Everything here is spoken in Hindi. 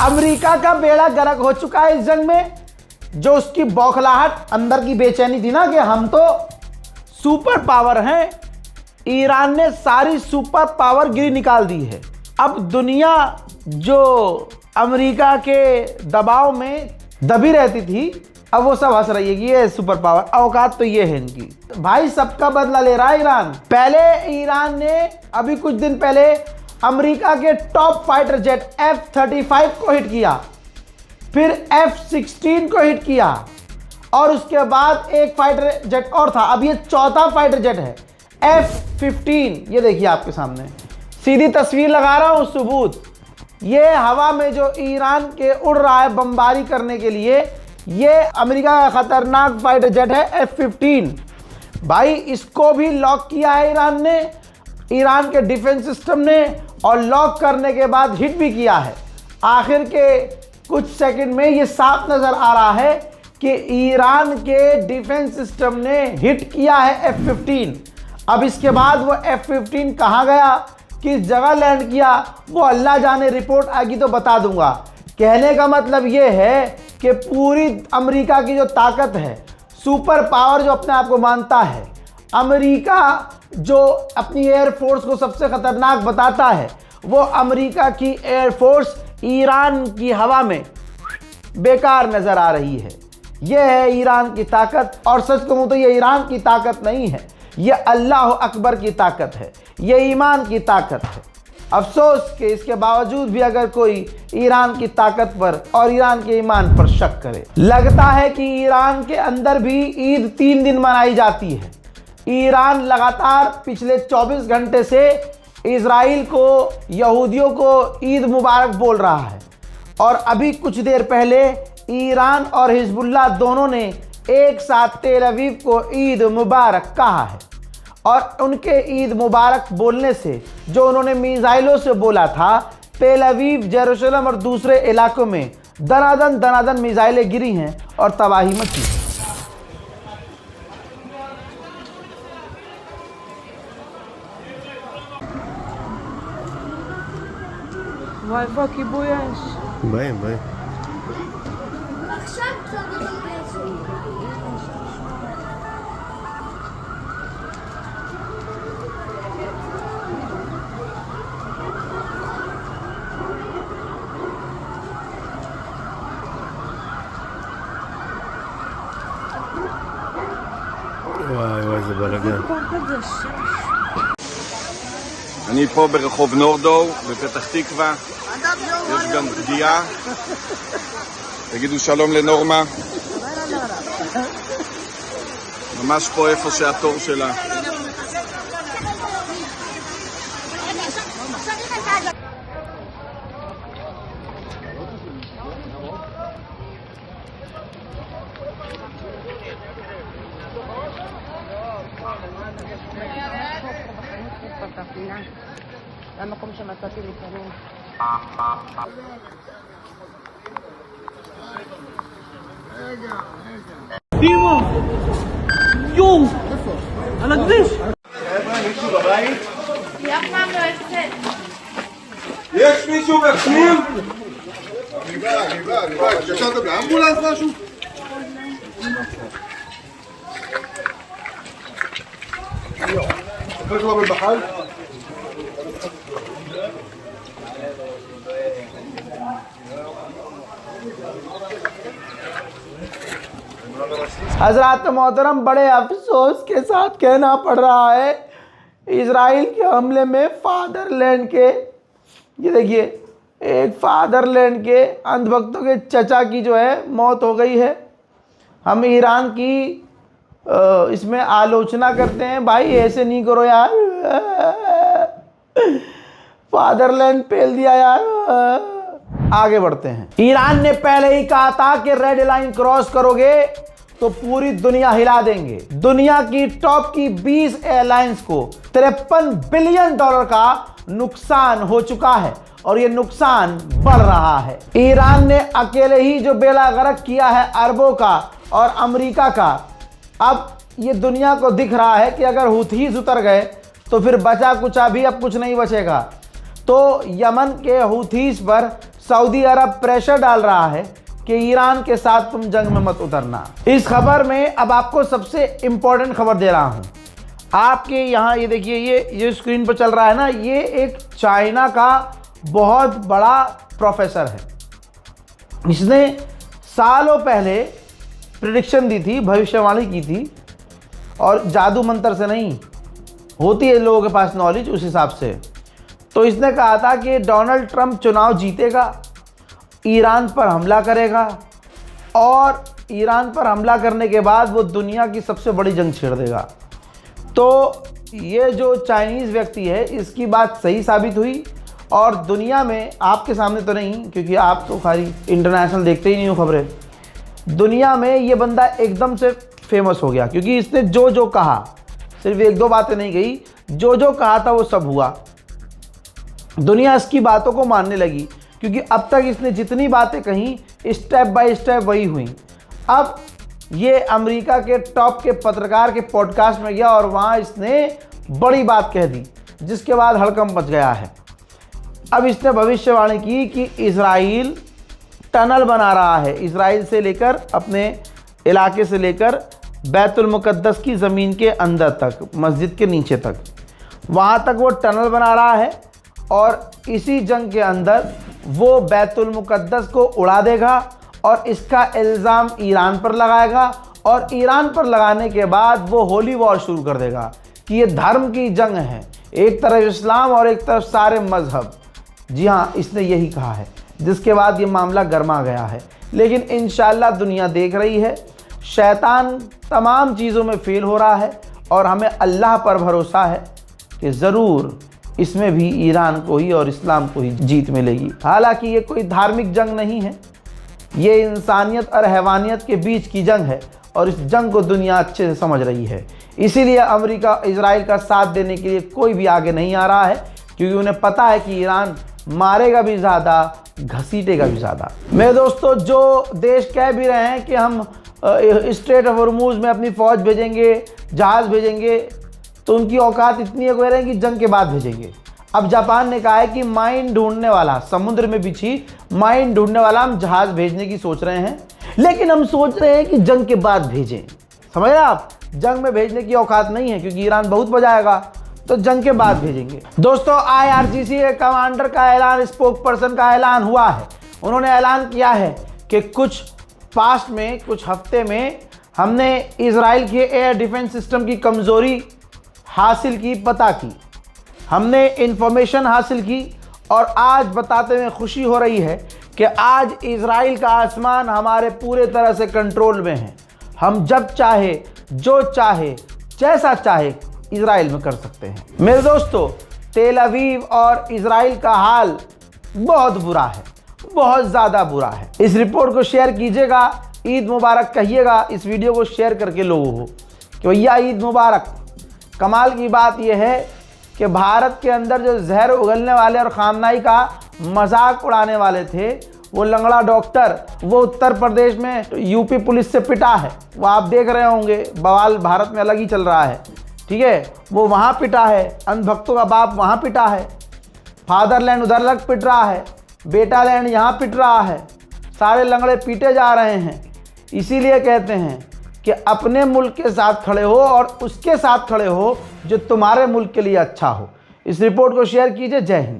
अमेरिका का बेड़ा गर्क हो चुका है इस जंग में। जो उसकी बौखलाहट, अंदर की बेचैनी थी ना कि हम तो सुपर पावर हैं, ईरान ने सारी सुपर पावर गिरी निकाल दी है। अब दुनिया जो अमेरिका के दबाव में दबी रहती थी, अब वो सब हंस रही है कि ये सुपर पावर, औकात तो ये है इनकी। भाई सबका बदला ले रहा है ईरान। पहले ईरान ने अभी कुछ दिन पहले अमेरिका के टॉप फाइटर जेट F-35 को हिट किया, फिर F-16 को हिट किया, और उसके बाद एक फाइटर जेट और था। अब ये चौथा फाइटर जेट है F-15। ये देखिए आपके सामने, सीधी तस्वीर लगा रहा हूं, सबूत। ये हवा में जो ईरान के उड़ रहा है बमबारी करने के लिए, ये अमेरिका का खतरनाक फाइटर जेट है F-15। भाई इसको भी लॉक किया है ईरान ने, ईरान के डिफेंस सिस्टम ने, और लॉक करने के बाद हिट भी किया है। आखिर के कुछ सेकंड में ये साफ नजर आ रहा है कि ईरान के डिफेंस सिस्टम ने हिट किया है F-15। अब इसके बाद वो F-15 कहाँ गया, किस जगह लैंड किया, वो अल्लाह जाने, रिपोर्ट आएगी तो बता दूंगा। कहने का मतलब ये है कि पूरी अमेरिका की जो ताकत है, सुपर पावर जो अपने आप को मानता है, अमेरिका जो अपनी एयरफोर्स को सबसे खतरनाक बताता है, वो अमेरिका की एयरफोर्स ईरान की हवा में बेकार नजर आ रही है। यह है ईरान की ताकत। और सच कहूं तो ये ईरान की ताकत नहीं है, ये अल्लाह अकबर की ताकत है, ये ईमान की ताकत है। अफसोस कि इसके बावजूद भी अगर कोई ईरान की ताकत पर और ईरान के ईमान पर शक करे। लगता है कि ईरान के अंदर भी ईद 3 दिन मनाई जाती है। ईरान लगातार पिछले 24 घंटे से इजराइल को, यहूदियों को ईद मुबारक बोल रहा है, और अभी कुछ देर पहले ईरान और हिजबुल्लाह दोनों ने एक साथ तेल अवीव को ईद मुबारक कहा है। और उनके ईद मुबारक बोलने से, जो उन्होंने मिसाइलों से बोला था, तेल अवीव, जेरूसलम और दूसरे इलाकों में दनादन मिसाइलें गिरी हैं और तबाही मची। וואי וואי, כיבוי אש. באים. עכשיו צריך להתגייס. וואי, זה בלגן. אני פה ברחוב נורדאו, בפתח תקווה. יש גם פגיעה. תגידו שלום לנורמה. ממש פה איפה שהתור שלה. למקום שמצאתי לפעמים. דימו! יואו! על הכביש! חבר'ה, מישהו בבית? אף פעם לא יוצאת. יש מישהו בפנים? אני בא. התקשרת באמבולנס משהו? אתה כבר בבחל? हजरात मोहतरम, बड़े अफसोस के साथ कहना पड़ रहा है, इजराइल के हमले में फादरलैंड के, ये देखिए, एक फादरलैंड के अंधभक्तों के चचा की जो है मौत हो गई है। हम ईरान की इसमें आलोचना करते हैं, भाई ऐसे नहीं करो यार, फादरलैंड पेल दिया यार। आगे बढ़ते हैं। ईरान ने पहले ही कहा था कि रेड लाइन क्रॉस करोगे तो पूरी दुनिया हिला देंगे। दुनिया की टॉप की 20 एयरलाइंस को $53 बिलियन का नुकसान हो चुका है और ये नुकसान बढ़ रहा है। ईरान ने अकेले ही जो बेड़ा गर्क किया है अरबों का और अमेरिका का, अब ये दुनिया को दिख रहा है कि अगर हुथीज उतर गए तो फिर बचा कुचा भी अब कुछ नहीं बचेगा। तो यमन के हुथीज पर सऊदी अरब प्रेशर डाल रहा है कि ईरान के साथ तुम जंग में मत उतरना। इस खबर में अब आपको सबसे इंपॉर्टेंट खबर दे रहा हूं। आपके यहाँ ये देखिए, ये स्क्रीन पर चल रहा है ना, ये एक चाइना का बहुत बड़ा प्रोफेसर है। इसने सालों पहले प्रेडिक्शन दी थी, भविष्यवाणी की थी, और जादू मंत्र से नहीं, होती है लोगों के पास नॉलेज उस हिसाब से। तो इसने कहा था कि डोनाल्ड ट्रंप चुनाव जीतेगा, ईरान पर हमला करेगा, और ईरान पर हमला करने के बाद वो दुनिया की सबसे बड़ी जंग छेड़ देगा। तो ये जो चाइनीज़ व्यक्ति है, इसकी बात सही साबित हुई, और दुनिया में, आपके सामने तो नहीं क्योंकि आप तो खाली इंटरनेशनल देखते ही नहीं हो खबरें, दुनिया में ये बंदा एकदम से फेमस हो गया क्योंकि इसने जो जो कहा, सिर्फ एक दो बातें नहीं कही, जो जो कहा था वो सब हुआ। दुनिया इसकी बातों को मानने लगी क्योंकि अब तक इसने जितनी बातें कही स्टेप बाय स्टेप वही हुई। अब ये अमेरिका के टॉप के पत्रकार के पॉडकास्ट में गया और वहाँ इसने बड़ी बात कह दी, जिसके बाद हड़कंप मच गया है। अब इसने भविष्यवाणी की कि इजराइल टनल बना रहा है, इजराइल से लेकर अपने इलाके से लेकर बैतुल मुकद्दस की ज़मीन के अंदर तक, मस्जिद के नीचे तक, वहाँ तक वो टनल बना रहा है, और इसी जंग के अंदर वो बैतुल मुकद्दस को उड़ा देगा और इसका इल्ज़ाम ईरान पर लगाएगा, और ईरान पर लगाने के बाद वो होली वॉर शुरू कर देगा कि ये धर्म की जंग है, एक तरफ इस्लाम और एक तरफ सारे मज़हब। जी हाँ, इसने यही कहा है, जिसके बाद ये मामला गर्मा गया है। लेकिन इंशाअल्लाह दुनिया देख रही है, शैतान तमाम चीज़ों में फेल हो रहा है, और हमें अल्लाह पर भरोसा है कि ज़रूर इसमें भी ईरान को ही और इस्लाम को ही जीत मिलेगी। हालांकि ये कोई धार्मिक जंग नहीं है, ये इंसानियत और हैवानियत के बीच की जंग है, और इस जंग को दुनिया अच्छे से समझ रही है। इसीलिए अमेरिका इजराइल का साथ देने के लिए कोई भी आगे नहीं आ रहा है, क्योंकि उन्हें पता है कि ईरान मारेगा भी ज़्यादा, घसीटेगा भी ज़्यादा। मेरे दोस्तों, जो देश कह भी रहे हैं कि हम स्ट्रेट ऑफ हॉर्मुज़ में अपनी फ़ौज भेजेंगे, जहाज़ भेजेंगे, तो उनकी औकात इतनी है, कह रहे हैं कि जंग के बाद भेजेंगे। अब जापान ने कहा है कि माइन ढूंढने वाला, समुद्र में बिछी माइन ढूंढने वाला हम जहाज़ भेजने की सोच रहे हैं, लेकिन हम सोच रहे हैं कि जंग के बाद भेजें। समझ रहे आप, जंग में भेजने की औकात नहीं है क्योंकि ईरान बहुत बजाएगा, तो जंग के बाद भेजेंगे। दोस्तों, IRGC के कमांडर का ऐलान, स्पोक पर्सन का ऐलान हुआ है। उन्होंने ऐलान किया है कि कुछ पास्ट में, कुछ हफ्ते में हमने इजराइल के एयर डिफेंस सिस्टम की कमज़ोरी हासिल की, पता की, हमने इंफॉर्मेशन हासिल की, और आज बताते हुए खुशी हो रही है कि आज इजराइल का आसमान हमारे पूरे तरह से कंट्रोल में है। हम जब चाहे, जो चाहे, जैसा चाहे इजराइल में कर सकते हैं। मेरे दोस्तों, तेल अवीव और इजराइल का हाल बहुत बुरा है, बहुत ज़्यादा बुरा है। इस रिपोर्ट को शेयर कीजिएगा, ईद मुबारक कहिएगा इस वीडियो को शेयर करके लोगों को कि भैया ईद मुबारक। कमाल की बात यह है कि भारत के अंदर जो जहर उगलने वाले और खामनाई का मजाक उड़ाने वाले थे, वो लंगड़ा डॉक्टर, वो उत्तर प्रदेश में यूपी पुलिस से पिटा है। वो आप देख रहे होंगे, बवाल भारत में अलग ही चल रहा है, ठीक है। वो वहाँ पिटा है, अंधभक्तों का बाप वहाँ पिटा है, फादरलैंड उधर लग पिट रहा है, बेटा लैंड यहाँ पिट रहा है, सारे लंगड़े पीटे जा रहे हैं। इसीलिए कहते हैं कि अपने मुल्क के साथ खड़े हो और उसके साथ खड़े हो जो तुम्हारे मुल्क के लिए अच्छा हो। इस रिपोर्ट को शेयर कीजिए। जय हिंद।